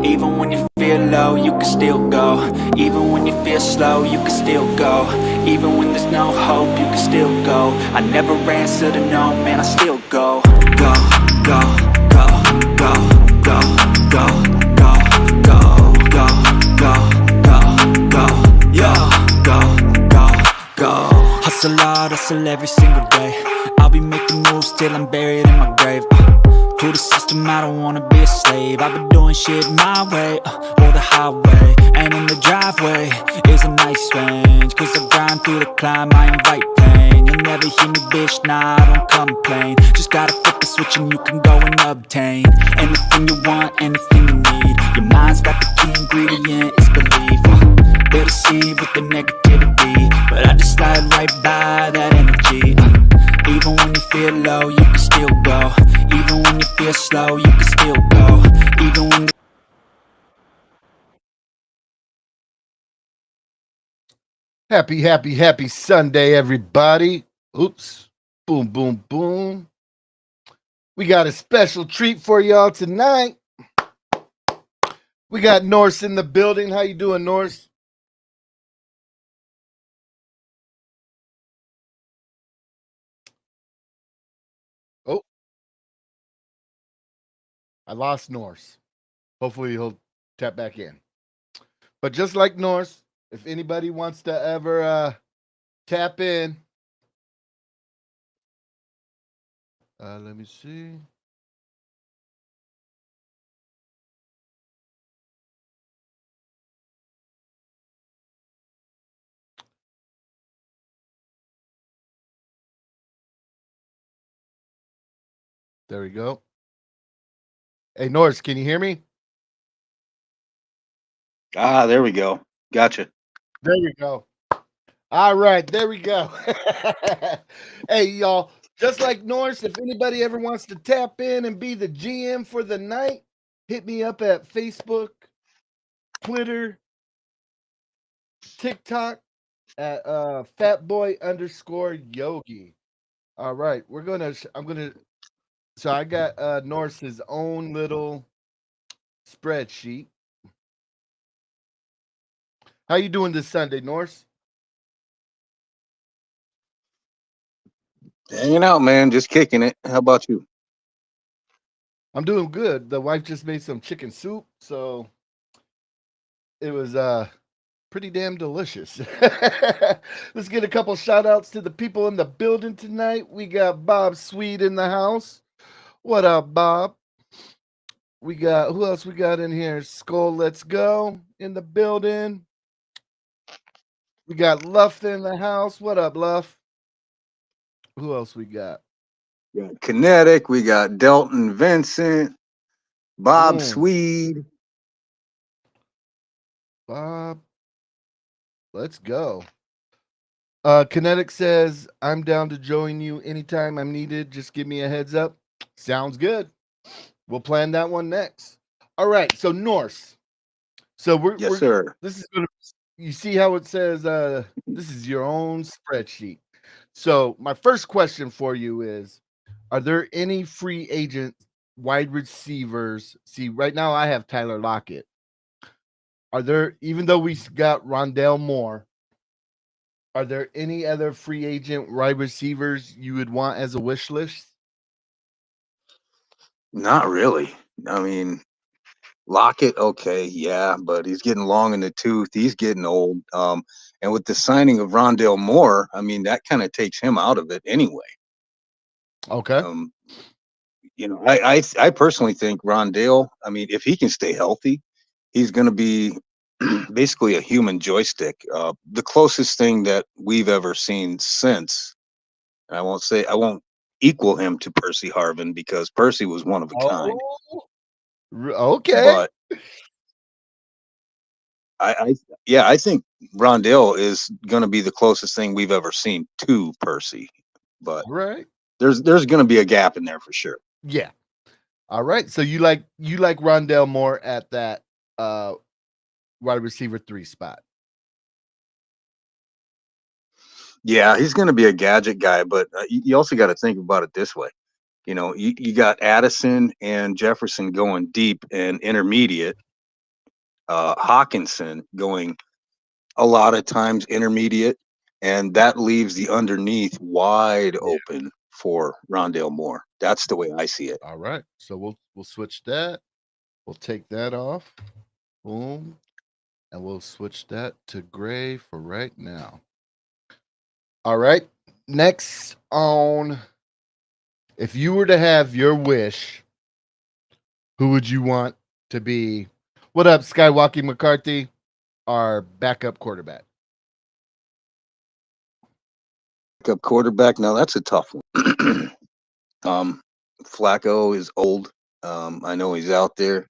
Even when you feel low, you can still go. Even when you feel slow, you can still go. Even when there's no hope, you can still go. I never answer to no, man, I still go. Go, go, go, go, go, go, go, go, go, go, go, go, yo, go, go, go. Hustle hard, hustle every single day. I'll be making moves till I'm buried in my grave. To the system, I don't wanna be a slave. I've been doing shit my way, or the highway. And in the driveway is a nice range. Cause I grind through the climb, I invite pain. You'll never hear me, bitch, nah, I don't complain. Just gotta flip the switch and you can go and obtain anything you want, anything you need. Your mind's got the key ingredient, it's belief. They'll deceive with the negativity, but I just slide right by that energy. Even when you feel low, you can still go. Even when you feel slow, you can still go. Even when Happy Sunday, everybody. Oops. Boom, boom, boom. We got a special treat for y'all tonight. We got Norse in the building. How you doing, Norse? Oh, I lost Norse. Hopefully he'll tap back in. But just like Norse, if anybody wants to ever tap in, let me see. There we go. Hey, Norse, can you hear me? Ah, there we go. Gotcha. There we go. All right, there we go. Hey, y'all, just like Norse, if anybody ever wants to tap in and be the GM for the night, hit me up at Facebook, Twitter, TikTok at Fatboy_Yogi. All right, so I got Norse's own little spreadsheet. How you doing this Sunday, Norse? Hanging out, man. Just kicking it. How about you? I'm doing good. The wife just made some chicken soup, so it was pretty damn delicious. Let's get a couple shout outs to the people in the building tonight. We got Bob Sweet in the house. What up, Bob? We got who else we got in here? Skull Let's Go in the building. We got Luff in the house. What up, Luff? Who else we got? We got Kinetic. We got Delton Vincent, Bob Mm, Swede. Bob, let's go. Kinetic says, I'm down to join you anytime I'm needed. Just give me a heads up. Sounds good. We'll plan that one next. All right. So Norse. So Yes, sir. this is gonna you see how it says this is your own spreadsheet. So my first question for you is, are there any free agent wide receivers? See, right now I have Tyler Lockett. Are there, even though we got Rondell Moore, are there any other free agent wide receivers you would want as a wish list? Not really. I mean, Lockett, okay, yeah, but he's getting long in the tooth. He's getting old. And with the signing of Rondell Moore, I mean, that kind of takes him out of it anyway. Okay. Um, I personally think Rondale, I mean, if he can stay healthy, he's going to be basically a human joystick. The closest thing that we've ever seen since, I won't equal him to Percy Harvin because Percy was one of a kind. Oh, okay. But I yeah, I think Rondale is going to be the closest thing we've ever seen to Percy. But All right. there's going to be a gap in there for sure. Yeah. All right. So you like Rondell Moore at that uh wide receiver 3 spot. Yeah, he's going to be a gadget guy, but you also got to think about it this way. You know, you got Addison and Jefferson going deep and intermediate, Hawkinson going a lot of times intermediate, and that leaves the underneath wide Yeah. open for Rondale Moore. That's the way I see it. All right. So we'll switch that. We'll take that off. Boom. And we'll switch that to gray for right now. All right. Next on, if you were to have your wish, who would you want to be? What up, Skywalking McCarthy, our backup quarterback? Backup quarterback. Now that's a tough one. Flacco is old. I know he's out there.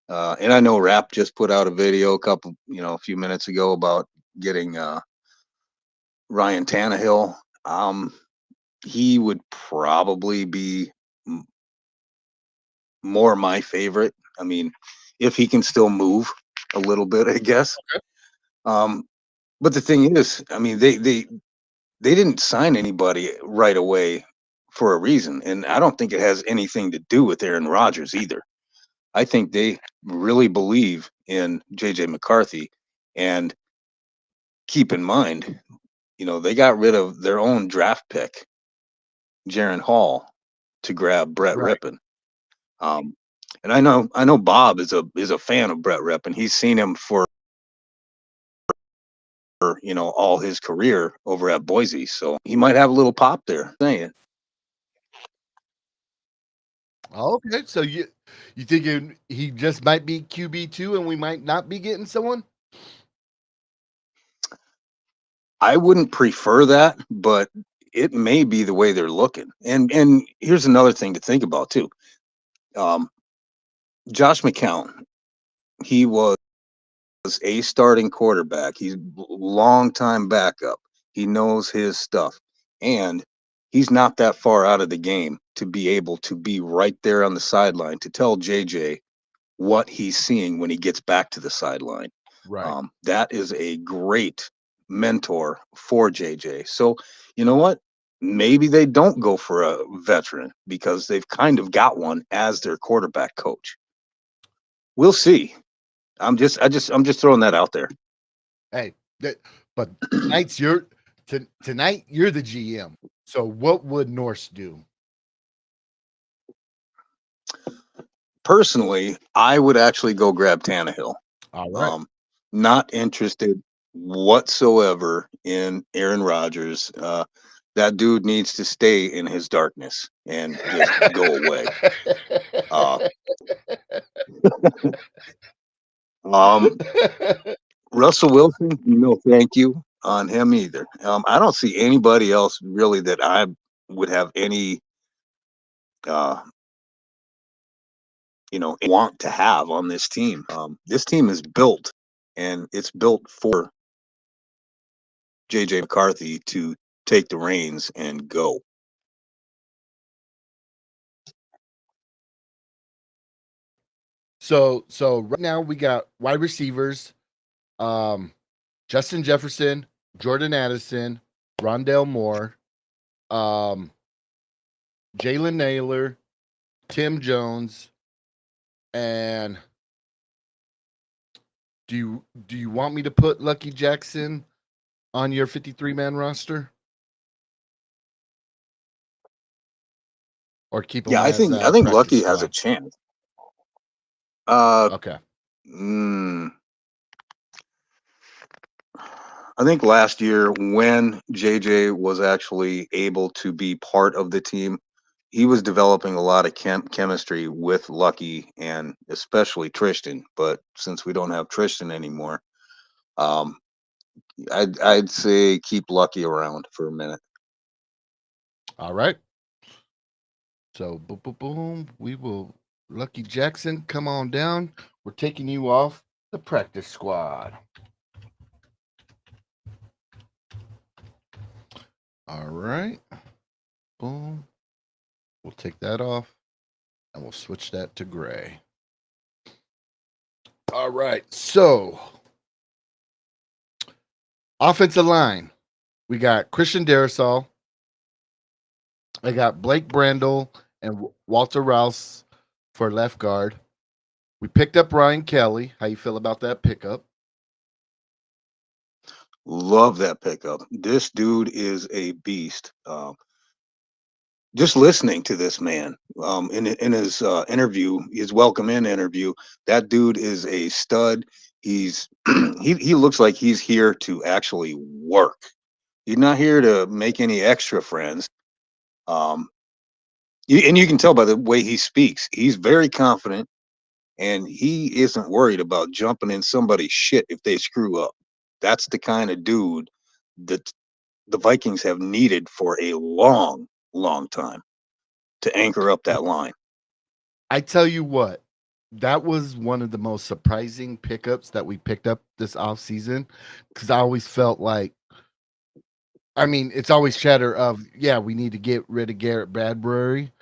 And I know Rap just put out a video a few minutes ago about getting Ryan Tannehill. He would probably be more my favorite. I mean, if he can still move a little bit, I guess. Okay. But the thing is, I mean, they didn't sign anybody right away for a reason, and I don't think it has anything to do with Aaron Rodgers either. I think they really believe in JJ McCarthy, and keep in mind, they got rid of their own draft pick, Jaron Hall, to grab Brett Right. Rippon. Um, and I know Bob is a fan of Brett Rippon. He's seen him for all his career over at Boise, so he might have a little pop there. Saying Okay. So you think he just might be QB2 and we might not be getting someone? I wouldn't prefer that, but it may be the way they're looking. And here's another thing to think about too. Um, Josh McCown, he was a starting quarterback. He's long time backup. He knows his stuff, and he's not that far out of the game to be able to be right there on the sideline to tell JJ what he's seeing when he gets back to the sideline. Right. That is a great mentor for JJ. So, you know what? Maybe they don't go for a veteran because they've kind of got one as their quarterback coach. We'll see. I'm just throwing that out there. Hey, but tonight you're the GM. So what would Norse do? Personally, I would actually go grab Tannehill. All right. Um, Not interested whatsoever in Aaron Rodgers. That dude needs to stay in his darkness and just go away. Uh, um, Russell Wilson, no, thank you on him either. I don't see anybody else really that I would have any, uh, want to have on this team. This team is built, and it's built for JJ McCarthy to take the reins and go. So right now we got wide receivers, um, Justin Jefferson, Jordan Addison, Rondale Moore, um, Jalen Naylor, Tim Jones, and do you want me to put Lucky Jackson on your 53-man roster or keep him Yeah, I as think I a think practice Lucky has a squad? chance. Uh, Okay. mm, I think last year when JJ was actually able to be part of the team, he was developing a lot of chemistry with Lucky and especially Tristan. But since we don't have Tristan anymore, um, I'd say keep Lucky around for a minute. All right. So boom, boom, boom. We will Lucky Jackson, come on down. We're taking you off the practice squad. All right. Boom. We'll take that off and we'll switch that to gray. All right. So offensive line. We got Christian Darrisaw. I got Blake Brandel and Walter Rouse for left guard. We picked up Ryan Kelly. How you feel about that pickup? Love that pickup. This dude is a beast. Just listening to this man in his interview, his welcome in interview, that dude is a stud. He's he looks like he's here to actually work. He's not here to make any extra friends. Um, and you can tell by the way he speaks. He's very confident, and he isn't worried about jumping in somebody's shit if they screw up. That's the kind of dude that the Vikings have needed for a long, long time to anchor up that line. I tell you what, that was one of the most surprising pickups that we picked up this offseason because I always felt like, I mean, it's always chatter of, yeah, we need to get rid of Garrett Bradbury,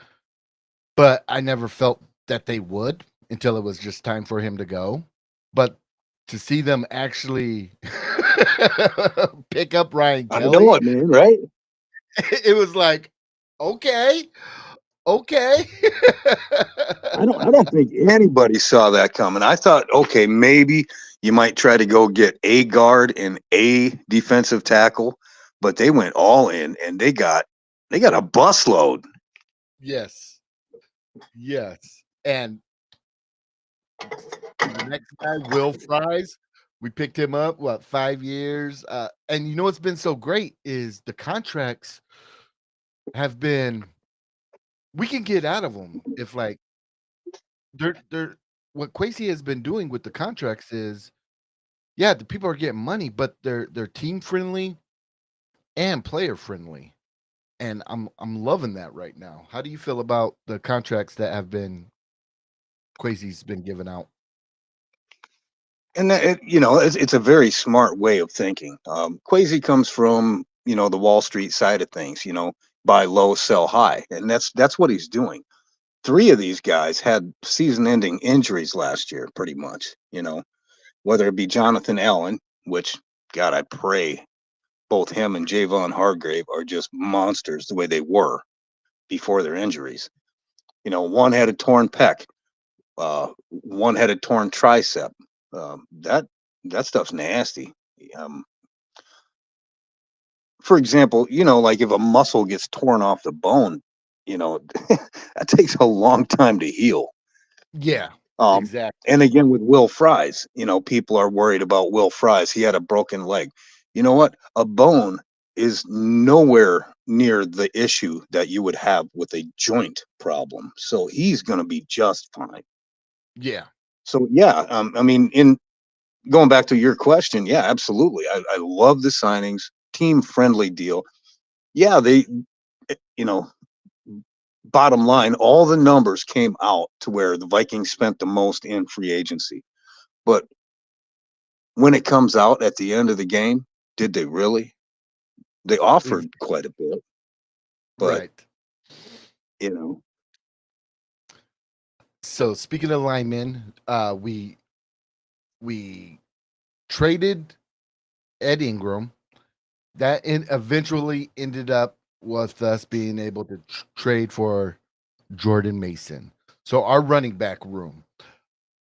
but I never felt that they would until it was just time for him to go. But to see them actually pick up Ryan I know Kelly, it, man. Right? it was like, okay, okay. I don't think anybody saw that coming. I thought, okay, maybe you might try to go get a guard and a defensive tackle, but they went all in and they got a busload. Yes, yes. And the next guy, Will Fries, we picked him up, what, 5 years? And you know what's been so great is the contracts have been, we can get out of them if like they're what Quasey has been doing with the contracts is, yeah, the people are getting money, but they're team friendly and player friendly. And I'm loving that right now. How do you feel about the contracts that have been Quasey's been giving out? And that, you know, it's a very smart way of thinking. Quasi comes from, you know, the Wall Street side of things, you know, buy low, sell high. And that's what he's doing. Three of these guys had season ending injuries last year, pretty much, you know, whether it be Jonathan Allen, which, God, I pray both him and Javon Hargrave are just monsters the way they were before their injuries. You know, one had a torn pec, one had a torn tricep. That stuff's nasty. Um, for example, you know, like if a muscle gets torn off the bone, you know, that takes a long time to heal. Yeah, Um, exactly. and again, with Will Fries, you know, people are worried about Will Fries. He had a broken leg. You know what? A bone is nowhere near the issue that you would have with a joint problem. So he's going to be just fine. Yeah. So yeah, I mean, in going back to your question, yeah, absolutely. I love the signings, team friendly deal. Yeah, you know, bottom line, all the numbers came out to where the Vikings spent the most in free agency. But when it comes out at the end of the game, did they really? They Ex- offered quite a bit, but right. you know, So speaking of linemen, we traded Ed Ingram. Eventually ended up with us being able to trade for Jordan Mason. So our running back room.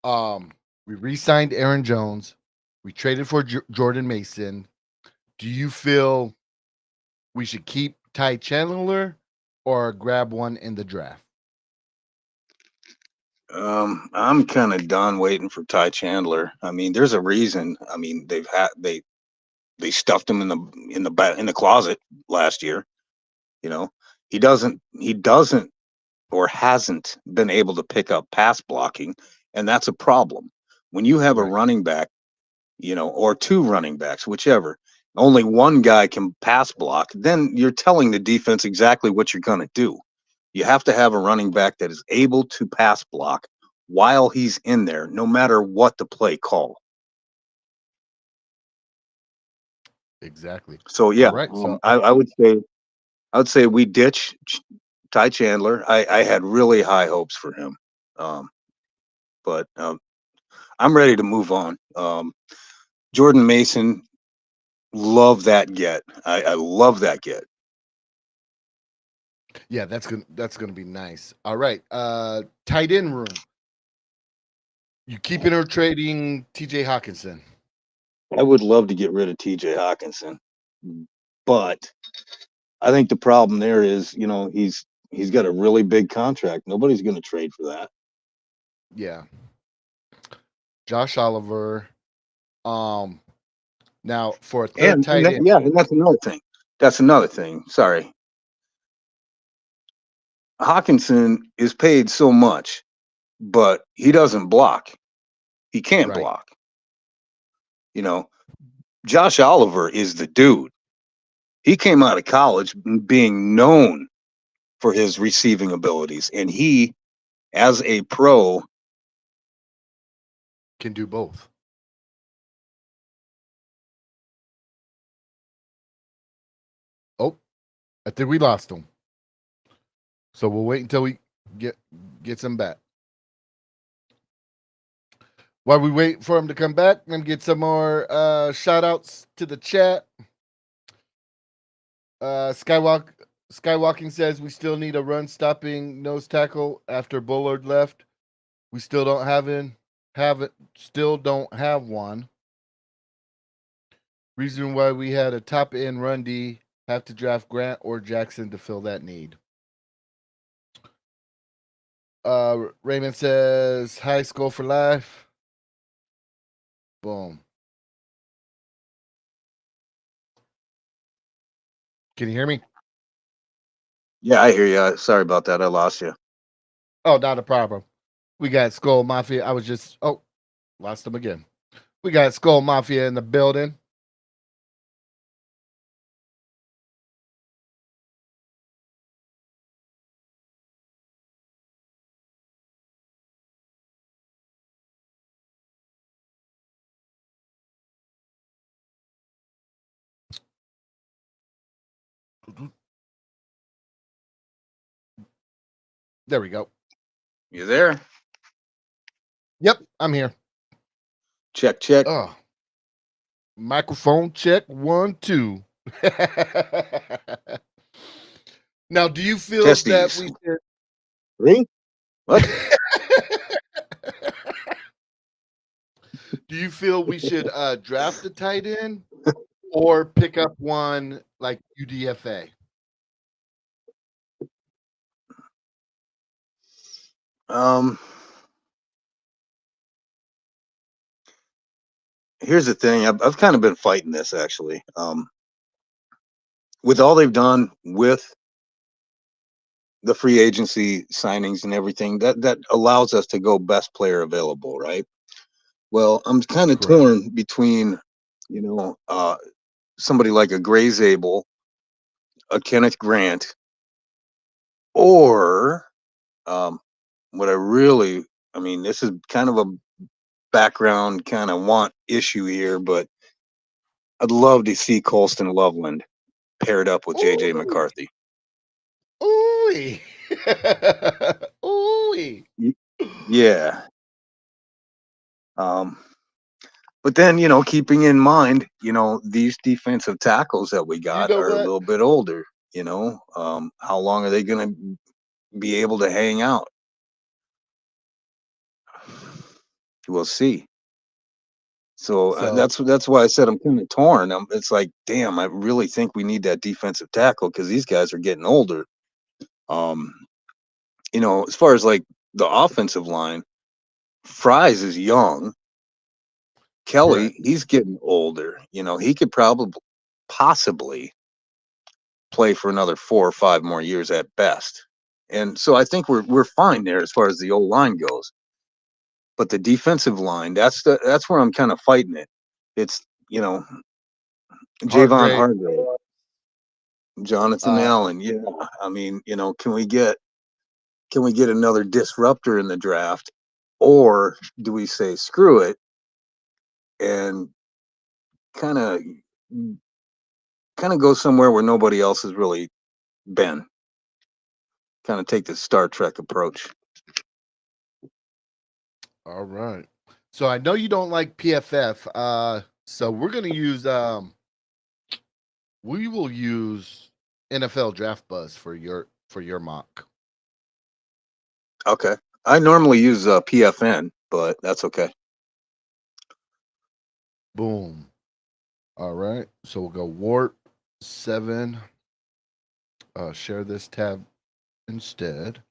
We re-signed Aaron Jones. We traded for Jordan Mason. Do you feel we should keep Ty Chandler or grab one in the draft? I'm kind of done waiting for Ty Chandler. I mean, there's a reason. I mean, they stuffed him in the closet last year. You know, he doesn't or hasn't been able to pick up pass blocking, and that's a problem. When you have a Right. running back, you know, or two running backs, whichever, only one guy can pass block, then you're telling the defense exactly what you're going to do. You have to have a running back that is able to pass block while he's in there, no matter what the play call. Exactly. So All yeah, right. So I would say we ditch Ty Chandler. I had really high hopes for him, um, but I'm ready to move on. Jordan Mason, love that get. I love that get. yeah, that's gonna be nice. All right. Tight end room. You keeping or trading TJ Hawkinson? I would love to get rid of TJ Hawkinson, but I think the problem there is, he's got a really big contract. Nobody's going to trade for that. Yeah. Josh Oliver. Um, Now for a third tight end. And that's another thing. That's another thing. Sorry, Hawkinson is paid so much, but he doesn't block. He can't Right. block. You know, Josh Oliver is the dude. He came out of college being known for his receiving abilities, and he, as a pro, Can do both. Oh, I think we lost him. So we'll wait until we get him back. While we wait for him to come back, let me get some more shout outs to the chat. Skywalking says we still need a run stopping nose tackle after Bullard left. We still don't still don't have one. Reason why we had a top end run D, have to draft Grant or Jackson to fill that need. Raymond says high school for life. Boom. Can you hear me? yeah, I hear you. Sorry about that. I lost you. Oh, not a problem. We got Skull Mafia. Lost him again. We got Skull Mafia in the building. There we go. You there? Yep, I'm here. Check, check. Oh, microphone check 1, 2. Now, do you feel that Testes. we should? 3? What? Do you feel we should draft a tight end or pick up one like UDFA? Um, Here's the thing. I've kind of been fighting this actually. With all they've done with the free agency signings and everything, that allows us to go best player available, right? Well, I'm kind of Correct. torn between, you know, uh, somebody like a Gray Zabel, a Kenneth Grant, or um, what I really, I mean, this is kind of a background kind of want issue here, but I'd love to see Colston Loveland paired up with JJ Ooh, McCarthy. ooh, ooh. Y- Yeah. Um, but then, keeping in mind, these defensive tackles that we You got know are a what? little bit older. How long are they going to be able to hang out? We'll see. So So that's why I said I'm kind of torn. It's like, damn, I really think we need that defensive tackle because these guys are getting older. Um, as far as like the offensive line, Fries is young. Kelly, correct. he's getting older. He could probably possibly play for another 4 or 5 more years at best. And so I think we're fine there as far as the old line goes. But the defensive line, that's where I'm kind of fighting it. It's Javon Hargrave. Hargrave, Jonathan Uh, Allen. Yeah, I mean, can we get another disruptor in the draft, or do we say screw it and kind of kind of go somewhere where nobody else has really been? Kind of take the Star Trek approach. all right. So I know you don't like PFF. So we're gonna use we will use NFL Draft Buzz for your mock. Okay, I normally use PFN. but that's okay. Boom. All right. So we'll go warp 7. Share this tab instead.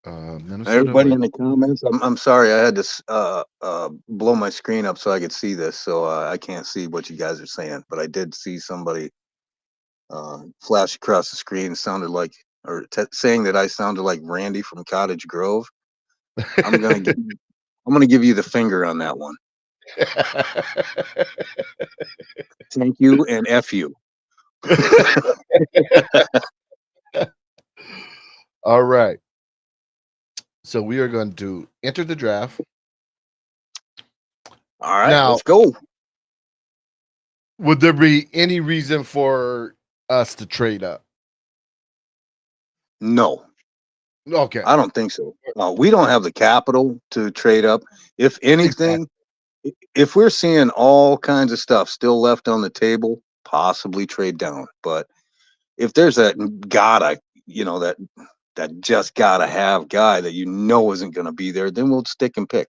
Minnesota Everybody in Vikings. the comments, I'm sorry, I had to blow my screen up so I could see this, so I can't see what you guys are saying, but I did see somebody flash across the screen. Sounded like, or saying that I sounded like Randy from Cottage Grove. I'm gonna give, I'm gonna give you the finger on that one. Thank you and f you. All right. So we are going to enter the draft. All right, Now, let's go. would there be any reason for us to trade up? No, Okay. I don't think so. We don't have the capital to trade up. If Exactly. anything, if we're seeing all kinds of stuff still left on the table, possibly trade down. But if there's that gotta, that just gotta have guy that isn't going to be there, then we'll stick and pick.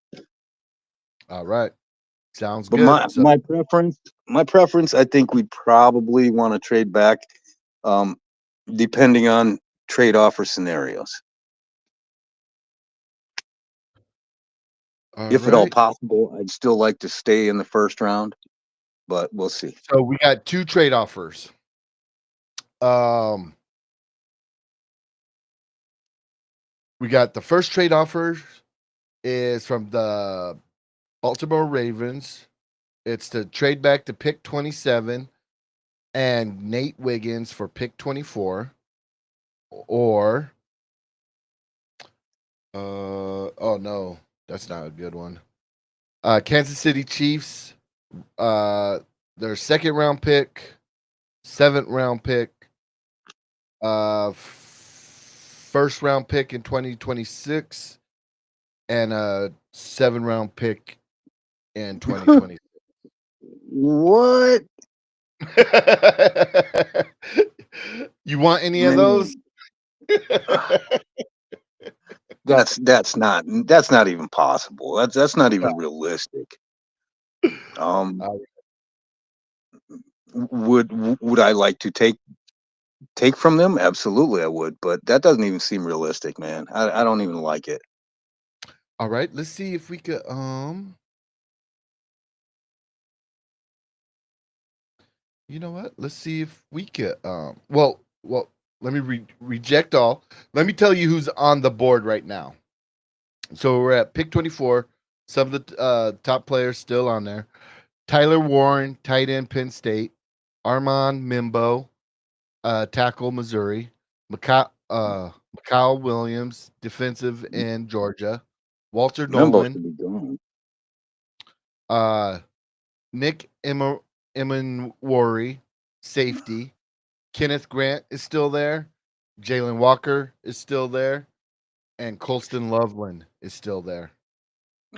All right. Sounds But good. So, my preference, I think we'd probably want to trade back, um, depending on trade offer scenarios. all If at all right. possible, I'd still like to stay in the first round, but we'll see. So we got 2 trade offers. Um, we got the first trade offer is from the Baltimore Ravens. It's to trade back to pick 27 and Nate Wiggins for pick 24, or oh no, that's not a good one. Kansas City Chiefs, their second round pick, 7th round pick, first round pick in 2026, and a 7th round pick in 2026. What? You want any of those? Man, that's not even possible. That's not even realistic. Um, Uh, would I like to take from them? Absolutely, I would. But that doesn't even seem realistic, man. I don't even like it. all right, let's see if we could you know what? Let's see if we could well, let me reject all. Let me tell you who's on the board right now. So we're at pick 24. Some of the top players still on there. Tyler Warren, tight end, Penn State. Armand Mimbo, tackle, Missouri. Mikal Williams, defensive end, Georgia. Walter Membo Nolan, should be gone. uh, Nick Emanwari, safety. Kenneth Grant is still there. Jalen Walker is still there. And Colston Loveland is still there.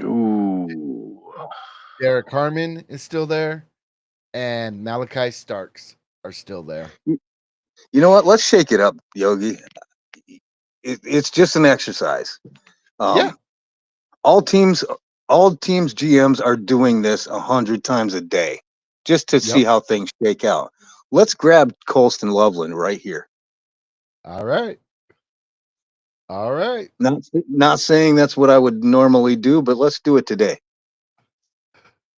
Ooh. Derek Harmon is still there. And Malachi Starks are still there. You know what? Let's shake it up, Yogi. It's just an exercise. Yeah. Um, all teams, all teams GMs are doing this 100 times a day, just to see Yep. how things shake out. Let's grab Colston Loveland right here. All right. All right. Not saying that's what I would normally do, but let's do it today.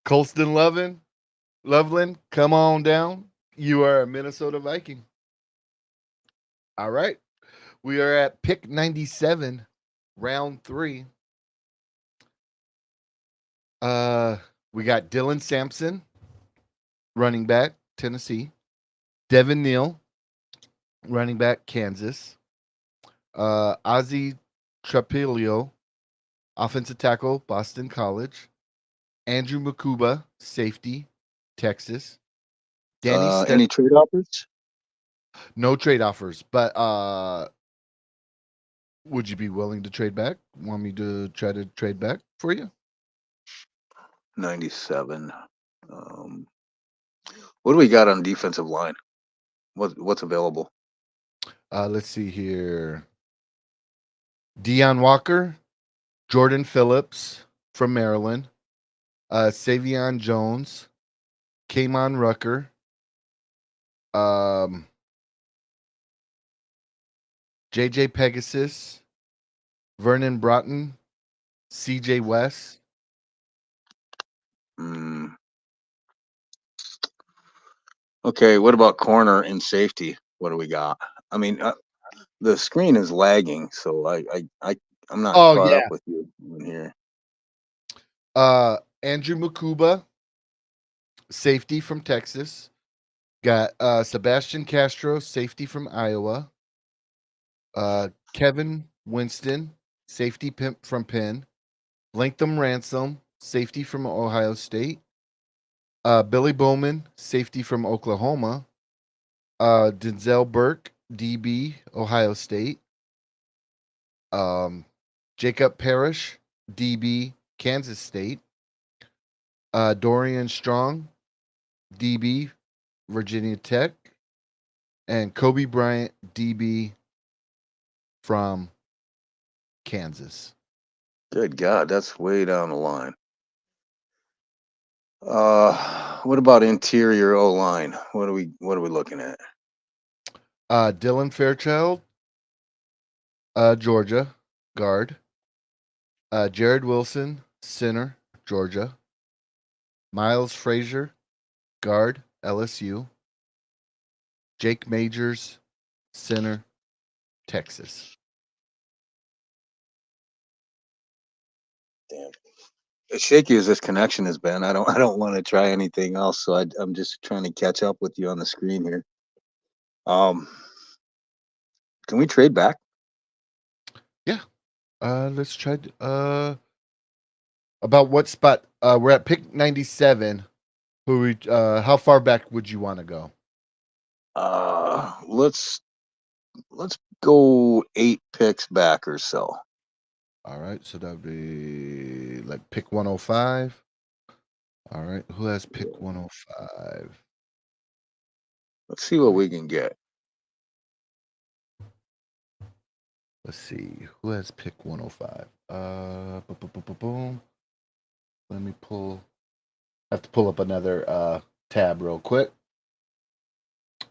Colston Loveland, come on down. You are a Minnesota Viking. All right. We are at pick 97, round 3. Uh, we got Dylan Sampson, running back, Tennessee. Devin Neal, running back, Kansas. Ozzie Trapilio, offensive tackle, Boston College. Andrew Makuba, safety, Texas. Danny Any trade offers? no trade offers, but would you be willing to trade back? Want me to try to trade back for you? 97. Um, what do we got on defensive line? What's available? Let's see here. Deion Walker, Jordan Phillips from Maryland, Savion Jones, Kamon Rucker, um, JJ Pegasus, Vernon Broughton, CJ West. Mm. Okay, what about corner and safety? What do we got? I mean, the screen is lagging, so I'm not Oh caught up yeah. with you in here. Andrew Makuba, safety from Texas. Got Sebastian Castro, safety from Iowa. Kevin Winston, safety pimp from Penn. Latham Ransom, safety from Ohio State. Billy Bowman, safety from Oklahoma. Denzel Burke, DB, Ohio State. Jacob Parrish, DB, Kansas State. Dorian Strong, DB, Virginia Tech. And Kobe Bryant, DB from Kansas. Good God, that's way down the line. What about interior O line? What are we looking at? Dylan Fairchild, Georgia, guard. Jared Wilson, center, Georgia. Miles Frazier, guard, LSU. Jake Majors, center, Texas. Damn. As shaky as this connection has been, I don't want to try anything else. So I'm just trying to catch up with you on the screen here. Um, can we trade back? Yeah. Let's try. About what spot? We're at pick 97. How far back would you want to go? Let's go 8 picks back or so. All right. So that would be like pick 105. All right. Who has pick 105? Let's see what we can get. Let's see. Who has pick 105? Boom. Let me pull. I have to pull up another tab real quick.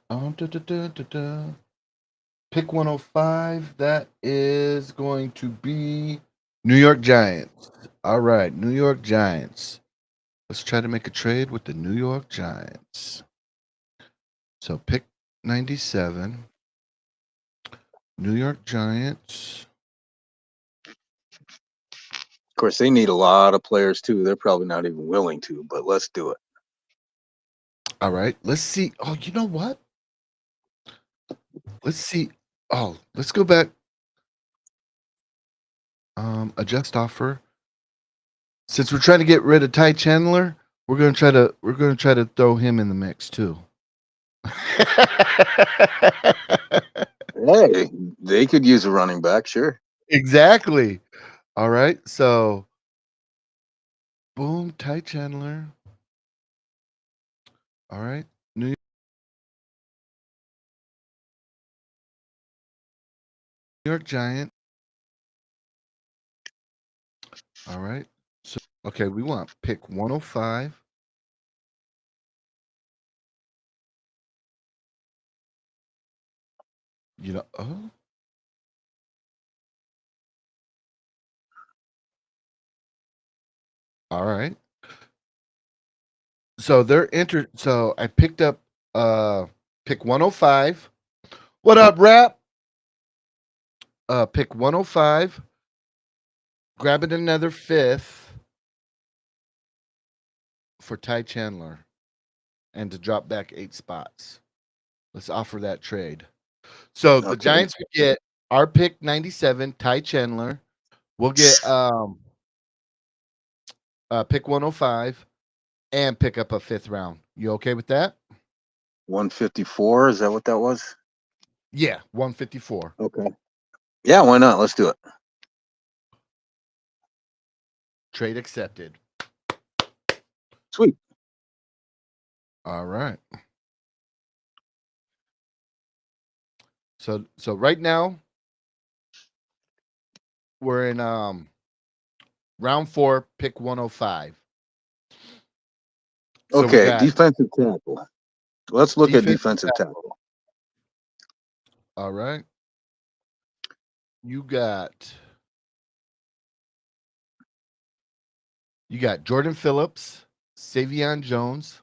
Da, da, da, da, da. Pick 105. That is going to be New York Giants. All right, New York Giants. Let's try to make a trade with the New York Giants. So pick 97. New York Giants. Of course, they need a lot of players too. They're probably not even willing to, but let's do it. All right, let's see. Oh, you know what? Let's see. Oh, let's go back. Adjust offer. Since we're trying to get rid of Ty Chandler, we're gonna try to throw him in the mix too. Hey, they could use a running back, sure. Exactly. All right. So, boom, Ty Chandler. All right. New York Giant. All right. So, okay, we want pick 105. Oh, all right. So so I picked up pick 105. What up, rap? Pick 105. Grabbing another fifth for Ty Chandler and to drop back 8 spots. Let's offer that trade. So the Okay. Giants would get our pick 97, Ty Chandler. We'll get pick 105 and pick up a 5th round. You okay with that? 154. Is that what that was? Yeah, 154. Okay. Yeah, why not? Let's do it. Trade accepted. Sweet. All right. So right now we're in round 4, pick 105. So we Okay, got defensive tackle. Let's look at defensive defensive tackle. tackle. All right. You got Jordan Phillips, Savion Jones.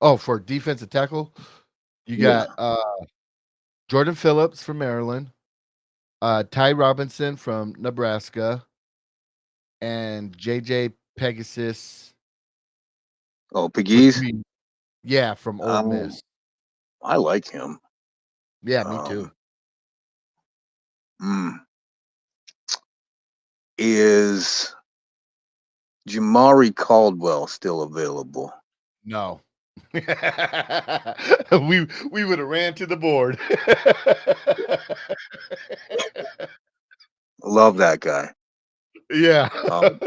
Oh, for defensive tackle, you Yeah. got Jordan Phillips from Maryland, Ty Robinson from Nebraska, and JJ Pegasus Oh, for Pegues. Green. Yeah, from Ole Um, Miss. I like him. Yeah, me too. Um, mm, is Jamari Caldwell still available? No. we would have ran to the board. Love that guy. Yeah. Um,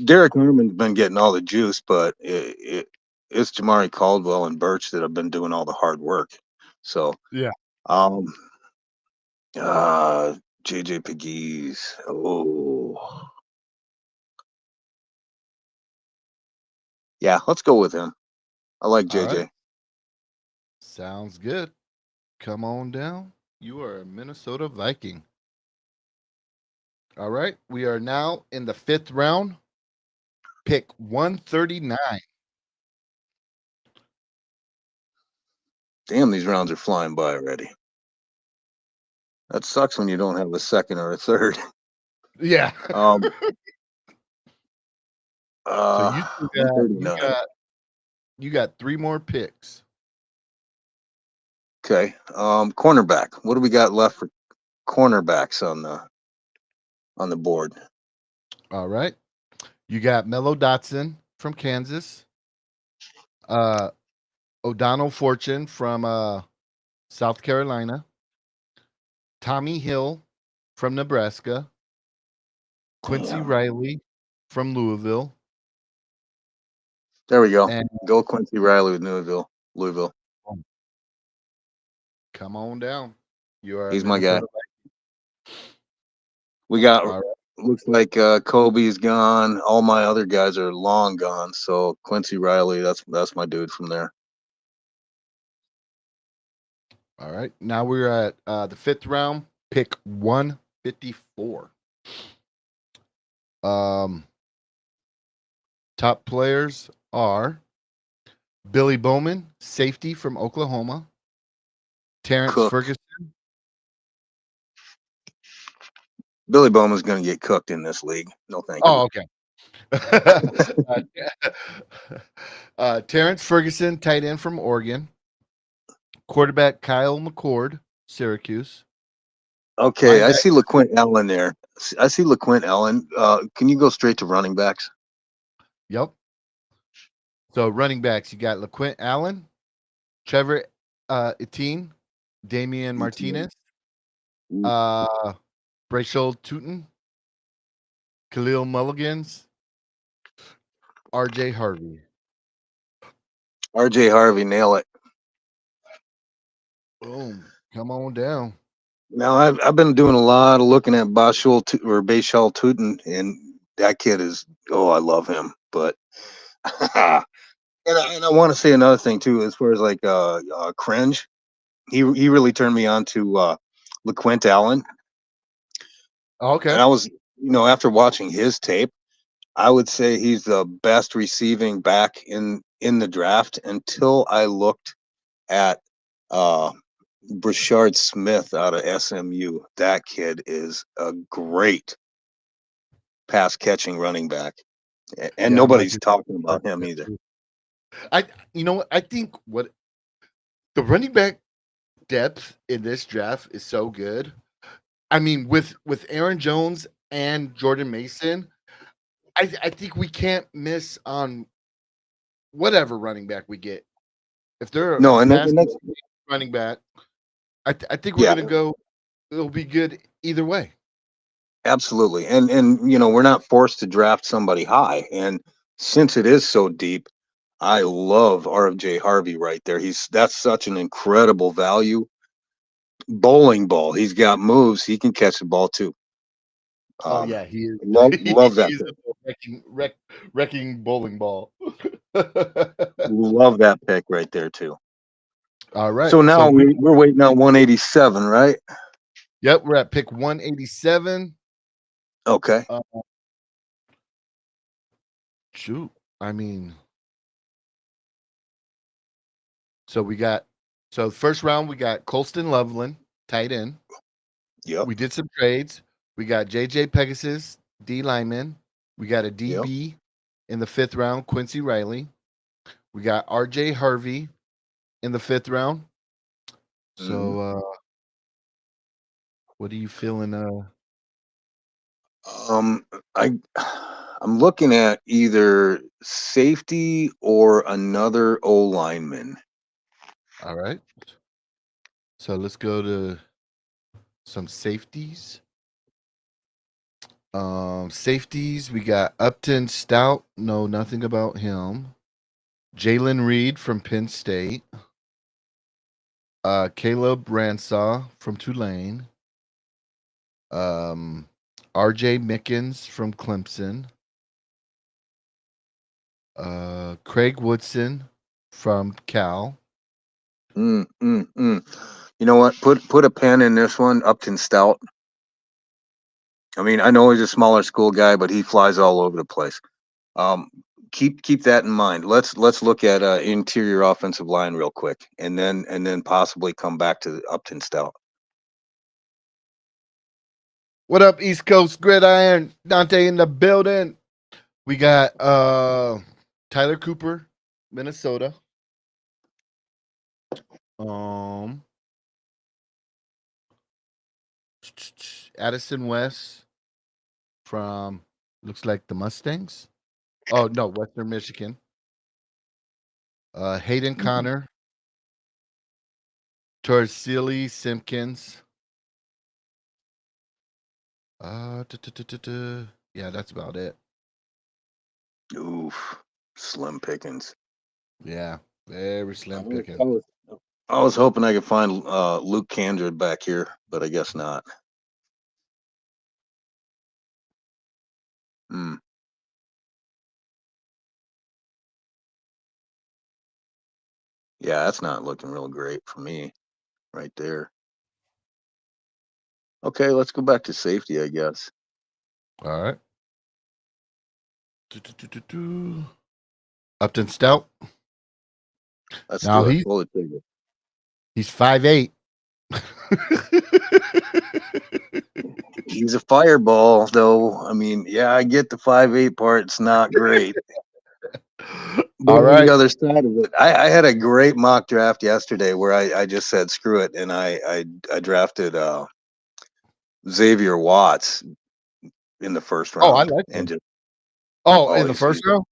Derek Newman's been getting all the juice, but it's Jamari Caldwell and Birch that have been doing all the hard work. So, Yeah. um, uh, JJ Pegues. Oh, yeah, let's go with him. I like All right. JJ. Sounds good. Come on down. You are a Minnesota Viking. All right. We are now in the 5th round. Pick 139. Damn, these rounds are flying by already. That sucks when you don't have a second or a third. Yeah. Um, So you still got 139. you got 3 more picks. Okay. Cornerback. What do we got left for cornerbacks on the board? All right. You got Mello Dotson from Kansas, uh O'Donnell Fortune from South Carolina, Tommy Hill from Nebraska, Quincy Damn. Riley from Louisville, There we go. and Go Quincy Riley with Louisville. come on down. You are a He's my guy. Minnesota. We got All right. looks like Kobe's gone. All my other guys are long gone. So Quincy Riley, that's my dude from there. All right. Now we're at the 5th round, pick 154. Um, top players are Billy Bowman, safety from Oklahoma, Terrence Cooked. Ferguson. Billy Bowman's gonna get cooked in this league. No, thank you. Oh, okay. uh, Terrence Ferguson, tight end from Oregon, quarterback Kyle McCord, Syracuse, Okay, I linebacker. see LaQuint Allen there. I see LaQuint Allen. Can you go straight to running backs? Yep. So running backs, you got LaQuint Allen, Trevor Etienne, Damian ETN. Martinez, uh, Brayshel Tootin, Khalil Mulligans, RJ Harvey. RJ Harvey, nail it. Boom. Come on down. Now I've been doing a lot of looking at Bashal Tootin, and that kid is, oh, I love him. But and I want to say another thing too, as far as like cringe. He really turned me on to LaQuint Allen, Okay. and I was, after watching his tape, I would say he's the best receiving back in the draft until I looked at uh Brashard Smith out of SMU. That kid is a great pass catching running back, and Yeah, I'm nobody's liking talking that about him either. too. You know what? I think what the running back depth in this draft is so good. I mean, with Aaron Jones and Jordan Mason, I think we can't miss on whatever running back we get. If they're a No, and, pass and that's running back, I think we're yeah, gonna go. It'll be good either way. absolutely. And we're not forced to draft somebody high, and since it is so deep, I love RFJ Harvey right there. That's such an incredible value. Bowling ball. He's got moves. He can catch the ball too. Oh yeah, he is. Love He that is pick. a wrecking bowling ball. Love that pick right there too. All right. So So now we're waiting on 187, right? yep, we're at pick 187. Okay. Shoot. I mean, so we got first round we got Colston Loveland, tight end. Yep. We did some trades. We got JJ Pegasus, D lineman. We got a Yep. DB in the 5th round, Quincy Riley. We got RJ Harvey in the 5th round. So what are you feeling Um, I I'm looking at either safety or another O lineman. all right. So let's go to some safeties. Safeties, we got Upton Stout. Know nothing about him. Jalen Reed from Penn State. Caleb Ransaw from Tulane. RJ Mickens from Clemson. Craig Woodson from Cal. Mm, mm, mm. You know what? Put a pen in this one, Upton Stout. I mean, I know he's a smaller school guy, but he flies all over the place. Um, keep that in mind. Let's look at interior offensive line real quick, and then possibly come back to Upton Stout. What up, East Coast Gridiron? Dante in the building. We got Tyler Cooper, Minnesota. Addison West from looks like the Mustangs. Oh no, Western Michigan. Hayden Mhm. Connor, Torsilli Simpkins. Yeah, that's about it. Oof, slim pickings. Yeah, very I slim was, picking. I was I was hoping I could find Luke Candred back here, but I guess not. Hmm. Yeah, that's not looking real great for me right there. Okay, let's go back to safety, I guess. All right. Do. Upton Stout. Let's Now do it. Pull the trigger. he's 5'8". He's a fireball, though. I mean, yeah, I get the 5'8" part. It's not great. But All on the right. other side of it, I had a great mock draft yesterday where I just said screw it, and I drafted Xavier Watts in the first Oh, I round, like and him. just Oh, oh, in the first he's round?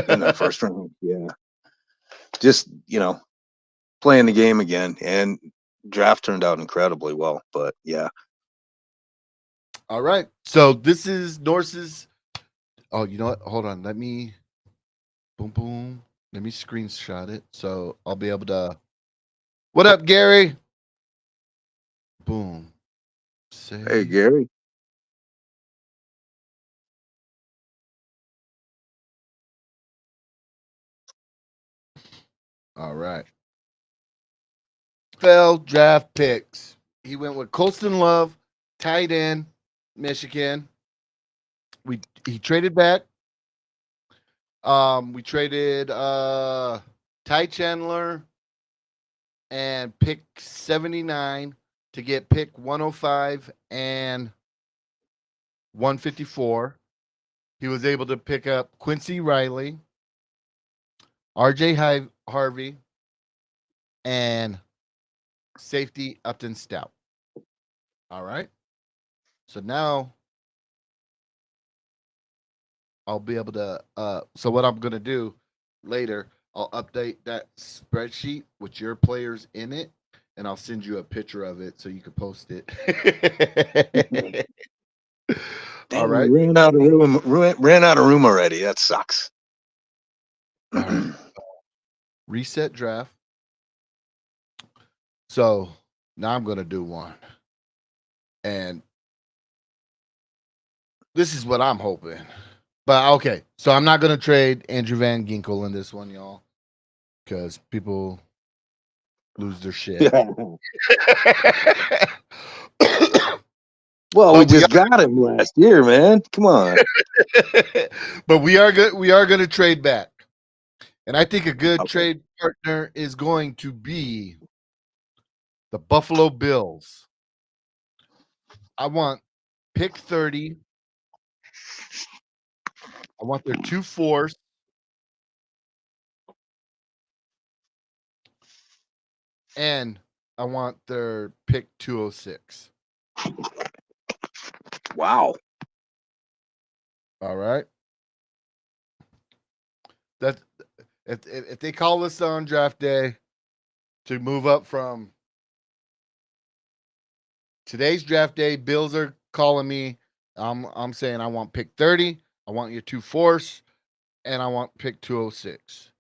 in the first round, yeah. Just playing the game again, and draft turned out incredibly well. But yeah, All right. So this is Norse's. Oh, you know what? Hold on. Let me boom boom. Let me screenshot it so I'll be able to. What up, Gary? Boom. hey Save. Gary, All right. Fell draft picks. He went with Colston Love, tight end, Michigan. He traded back. We traded Ty Chandler and pick 79 to get pick 105 and 154. He was able to pick up Quincy Riley, RJ Harvey, and safety Upton Stout. All right. So now I'll be able to so what I'm gonna do later, I'll update that spreadsheet with your players in it, and I'll send you a picture of it so you can post it. All dang, we right. ran out of room. Ran out of room already. That sucks. All right. Reset draft. So now I'm gonna do one. And this is what I'm hoping. But okay, so I'm not gonna trade Andrew Van Ginkel in this one, y'all, because people lose their shit. Well, we but we just got him last year, man. Come on. but we are good. We are going to trade back, and I think a good Okay. trade partner is going to be the Buffalo Bills. I want pick 30. I want their 2 fours, and I want their pick 206. Wow. All right. That if they call us on draft day to move up from today's draft day, Bills are calling me. I'm saying I want pick 30. I want your 2 fours, and I want pick 206.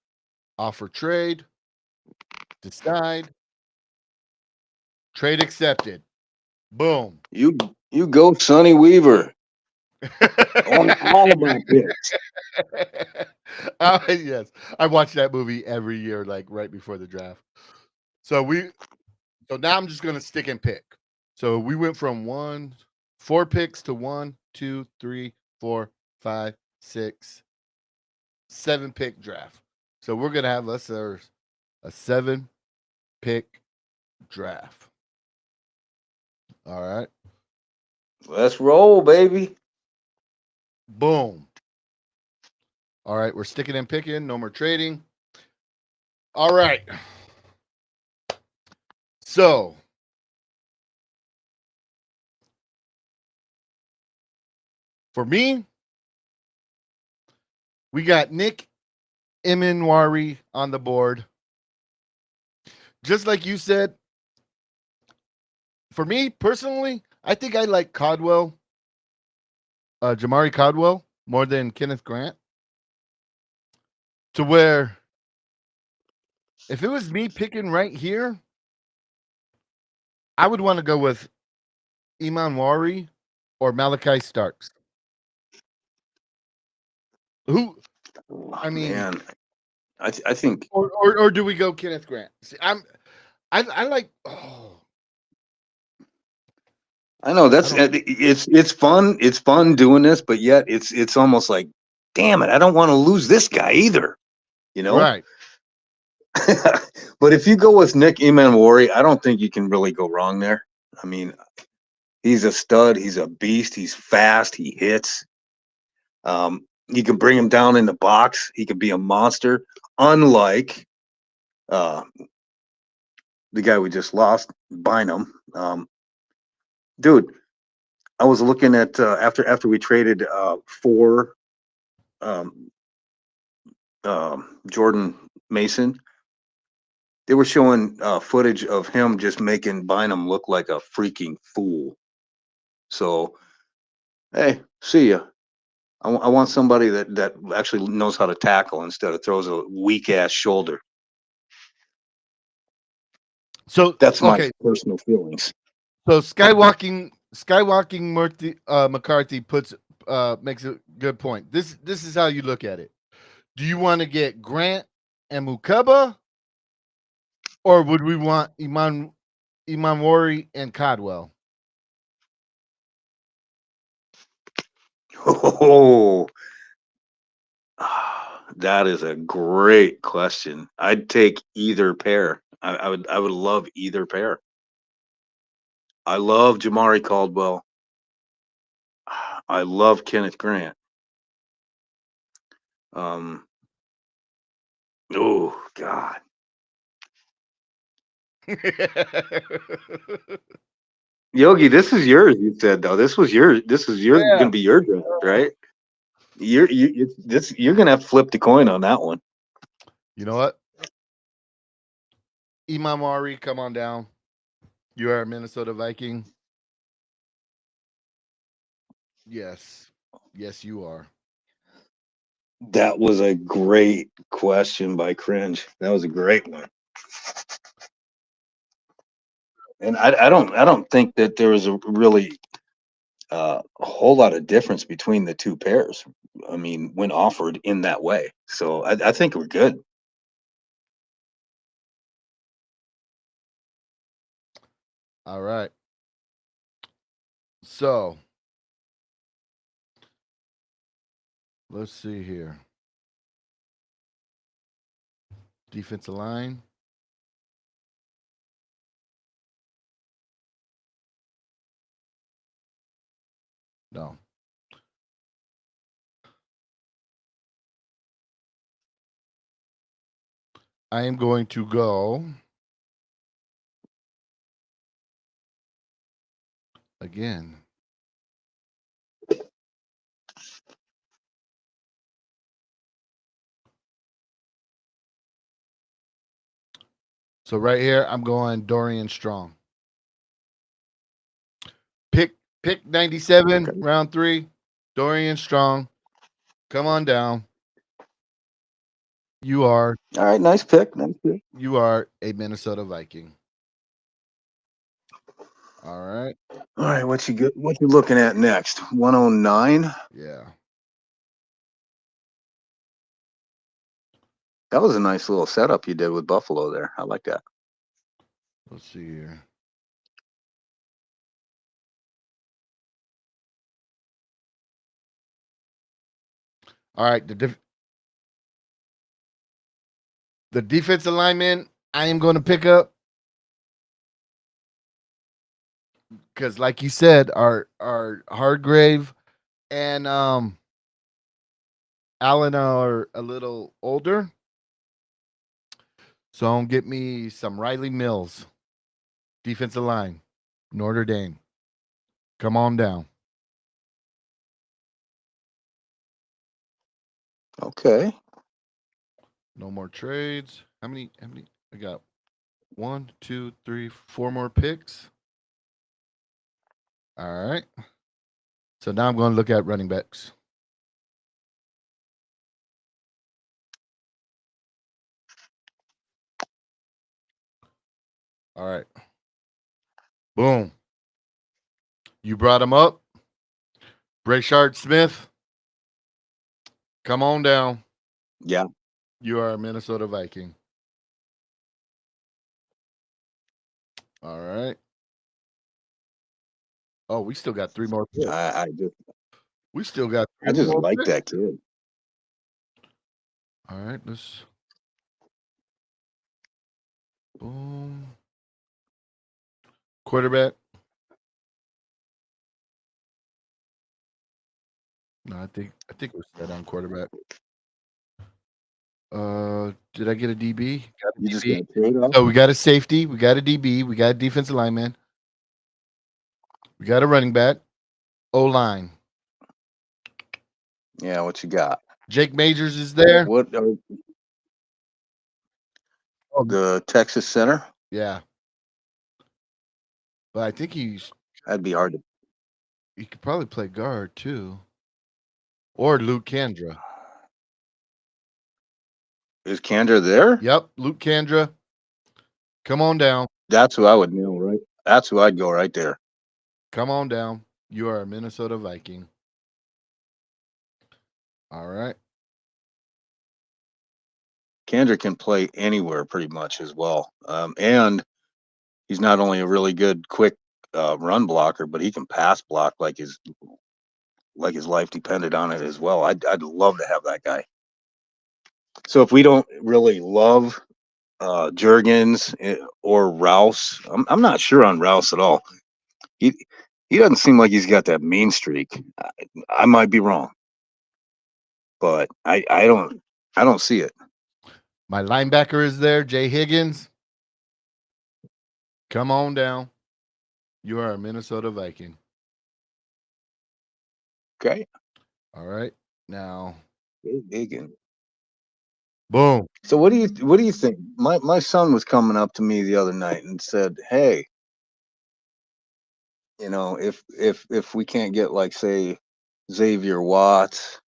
Offer trade. Decide. Trade accepted. Boom. You go, Sonny Weaver. I want all of my picks. Yes, I watch that movie every year, like right before the draft. So so now I'm just gonna stick and pick. So we went from 4 picks to 1, 2, 3, 4, 5, 6, 7 pick draft. So we're gonna have us a 7 pick draft. All right. Let's roll, baby. Boom. All right, we're sticking and picking. No more trading. All right. So for me, we got Nick Iminwari on the board. Just like you said, for me personally, I think I like Jamari Caldwell, more than Kenneth Grant. To where if it was me picking right here, I would want to go with Iman Wari or Malachi Starks. Who Oh, I mean, man, I think or do we go Kenneth Grant? See, I like I know I that's don't it's fun. It's fun doing this, but yet it's almost like, damn it, I don't want to lose this guy either. You know. right. But if you go with Nick Emanwari, I don't think you can really go wrong there. I mean, he's a stud. He's a beast. He's fast. He hits. You can bring him down in the box. He could be a monster. Unlike uh, the guy we just lost, Bynum. Dude, I was looking at after we traded for um, Jordan Mason. They were showing footage of him just making Bynum look like a freaking fool. So, hey, see ya. I want somebody that actually knows how to tackle instead of throws a weak ass shoulder. So That's my okay, personal feelings. so Skywalking McCarthy puts makes a good point. This is how you look at it. Do you want to get Grant and Mukaba, or would we want Iman Wari and Codwell? Oh, that is a great question. I'd take either pair. I would love either pair. I love Jamari Caldwell. I love Kenneth Grant. Um, oh God, Yogi, this is yours. You said though this is your Yeah. gonna be your draft, right? You're gonna have to flip the coin on that one. You know what? Imam Wari, come on down. You are a Minnesota Viking. Yes. Yes, you are. That was a great question by Cringe. That was a great one. And I don't think that there was a really a whole lot of difference between the two pairs. I mean, when offered in that way. So I think we're good. All right. So let's see here. Defensive line. No. I am going to go again. So right here, I'm going Dorian Strong. Pick 97, Okay. round 3. Dorian Strong. Come on down. You are All right. Nice pick. Nice pick. a Minnesota Viking. All right. All right. What you looking at next? 109. Yeah. That was a nice little setup you did with Buffalo there. I like that. Let's see here. All right. The defensive lineman I am going to pick up because, like you said, our Hargrave and Allen are a little older. So I'm get me some Riley Mills, defensive line, Notre Dame. Come on down. Okay. No more trades. How many? I got 1, 2, 3, 4 more picks. All right. So now I'm going to look at running backs. All right. Boom. You brought him up. Brayshard Smith. Come on down. Yeah. You are a Minnesota Viking. All right. Oh, we still got 3 more picks. We still got I 3 just more like picks. that kid. All right. Let's. Boom. Quarterback. No, I think we're set on quarterback. Did I get a DB? Got a You just DB. got trade off. So we got a safety, we got a DB, we got a defensive lineman, we got a running back, O line. Yeah. What you got? Jake Majors is there. What Oh, the Texas center? yeah, but I think That'd be hard to. he could probably play guard too, or Luke Kandra. Is Kander there? Yep, Luke Kandra. Come on down. That's who I would know, right? That's who I'd go right there. Come on down. You are a Minnesota Viking. All right. Kander can play anywhere pretty much as well. And he's not only a really good, quick run blocker, but he can pass block like his life depended on it as well. I'd love to have that guy. So if we don't really love Jurgens or Rouse, I'm not sure on Rouse at all. He he doesn't seem like he's got that mean streak. I might be wrong, but I don't see it. My linebacker is there, Jay Higgins. Come on down. You are a Minnesota Viking. Okay, All right. Now, Hagen. boom. So what do you think? My son was coming up to me the other night and said, "Hey, if we can't get like say Xavier Watts,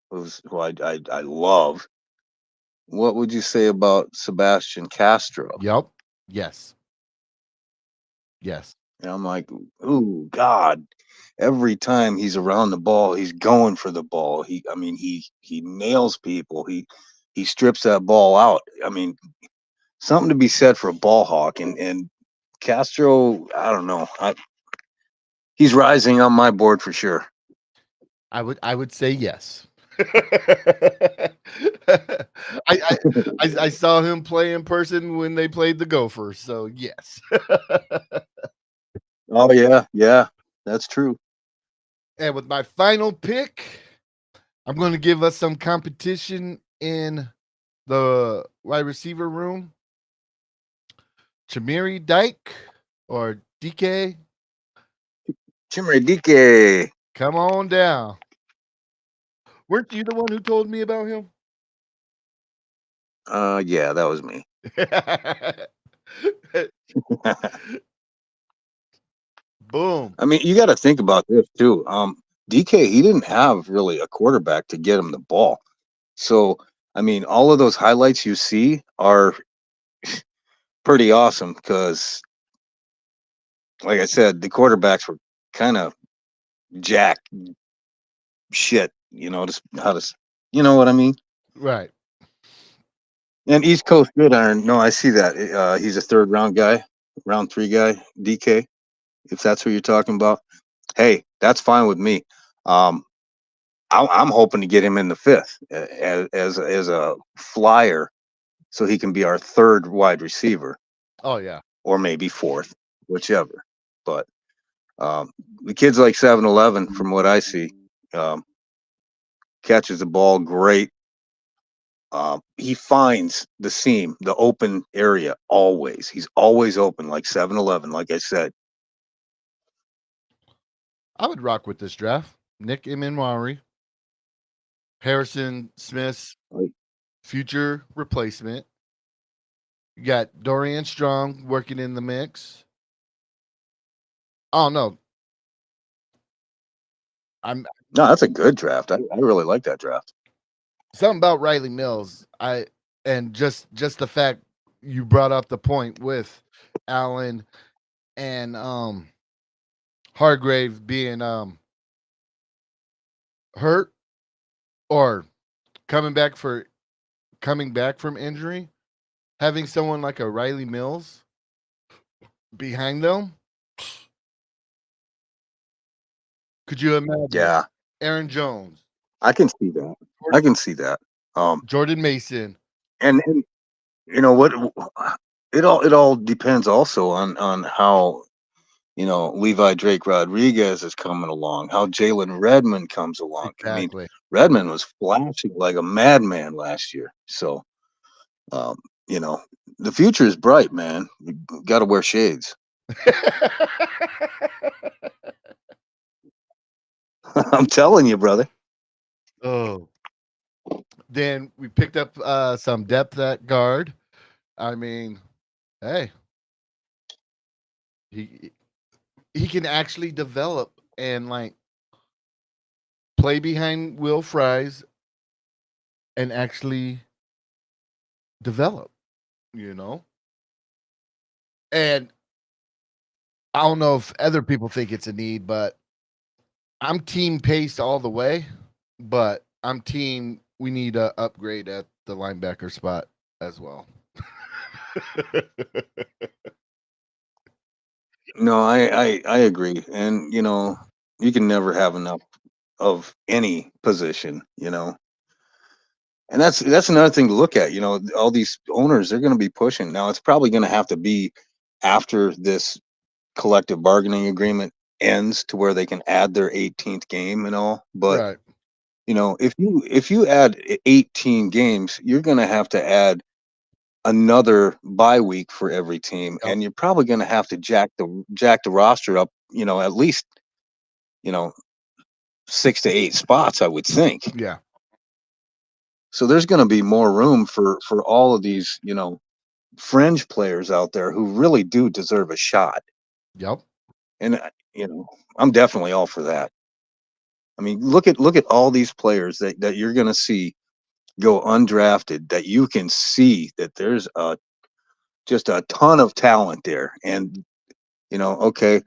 who I love, what would you say about Sebastian Castro?" Yep. Yes. Yes. And I'm like, ooh, God. Every time he's around the ball, he's going for the ball. I mean, he nails people. He strips that ball out. I mean, something to be said for a ball hawk. And Castro, I don't know. He's rising on my board for sure. I would say yes. I, I I saw him play in person when they played the Gophers, so yes. Oh yeah, yeah, that's true. And with my final pick, I'm going to give us some competition in the wide receiver room. Chamiri Dyke or DK, Chimere Dike. come on down. Weren't you the one who told me about him? Yeah, that was me. Boom. I mean, you got to think about this too. DK, he didn't have really a quarterback to get him the ball. So, I mean, all of those highlights you see are pretty awesome because, like I said, the quarterbacks were kind of jack shit. Just how to, you know what I mean? Right. And East Coast Gridiron, no, I see that. He's a third round guy, round three guy, DK. If that's what you're talking about, hey, that's fine with me. Um, I'm hoping to get him in the fifth as a flyer, so he can be our third wide receiver, Oh yeah. or maybe fourth, whichever. But the kid's like 7-Eleven, from what I see. Um, Catches the ball great. He finds the seam, the open area always. He's always open, like 7-Eleven, like I said. I would rock with this draft. Nick Emanwari, Harrison Smith's Like, future replacement. You got Dorian Strong working in the mix. Oh no, I'm no, that's a good draft. I really like that draft. something about Riley Mills. And just the fact you brought up the point with Allen and Hargrave being hurt or coming back for coming back from injury, having someone like a Riley Mills behind them. Could you imagine Yeah, Aaron Jones, I can see that. I can see that. Um, Jordan Mason? and you know what? It all depends also on how Levi Drake Rodriguez is coming along, how Jalen Redmond comes along. I mean, Exactly. Redmond was flashing like a madman last year. So, um, you know, the future is bright, man. You got to wear shades. I'm telling you, brother. Oh, then we picked up some depth at guard. I mean, hey, he he can actually develop and like play behind Will Fries and actually develop, you know. And I don't know if other people think it's a need, but I'm team pace all the way. But I'm team. We need a upgrade at the linebacker spot as well. No, I agree. And, you can never have enough of any position, And that's another thing to look at. All these owners, they're going to be pushing. Now, it's probably going to have to be after this collective bargaining agreement ends, to where they can add their 18th game and all. But Right. if you add 18 games, you're going to have to add another bye week for every team, Yep. and you're probably going to have to jack the roster up. At least you know 6 to 8 spots, I would think. Yeah. So there's going to be more room for all of these fringe players out there who really do deserve a shot. Yep. And I'm definitely all for that. I mean, look at all these players that you're going to see go undrafted, that you can see that there's just a ton of talent there. And Okay,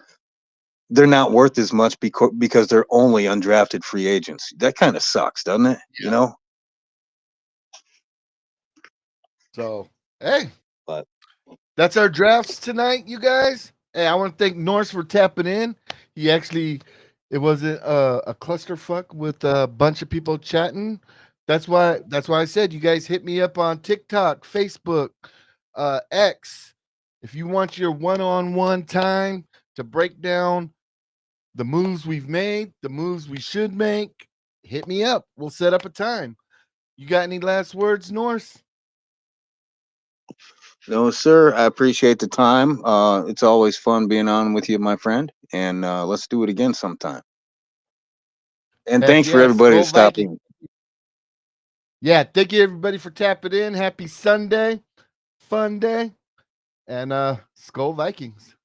they're not worth as much because they're only undrafted free agents. That kind of sucks, doesn't it? So, hey, But that's our drafts tonight, you guys. Hey, I want to thank Norse for tapping in. It wasn't a clusterfuck with a bunch of people chatting. That's why I said you guys hit me up on TikTok, Facebook, X. If you want your one-on-one time to break down the moves we've made, the moves we should make, hit me up. We'll set up a time. You got any last words, Norse? no, sir. I appreciate the time. It's always fun being on with you, my friend. And let's do it again sometime. And Heck thanks for yes. everybody to Go stop Vikings. in. Yeah, thank you everybody for tapping in. Happy Sunday, fun day, and Skull Vikings.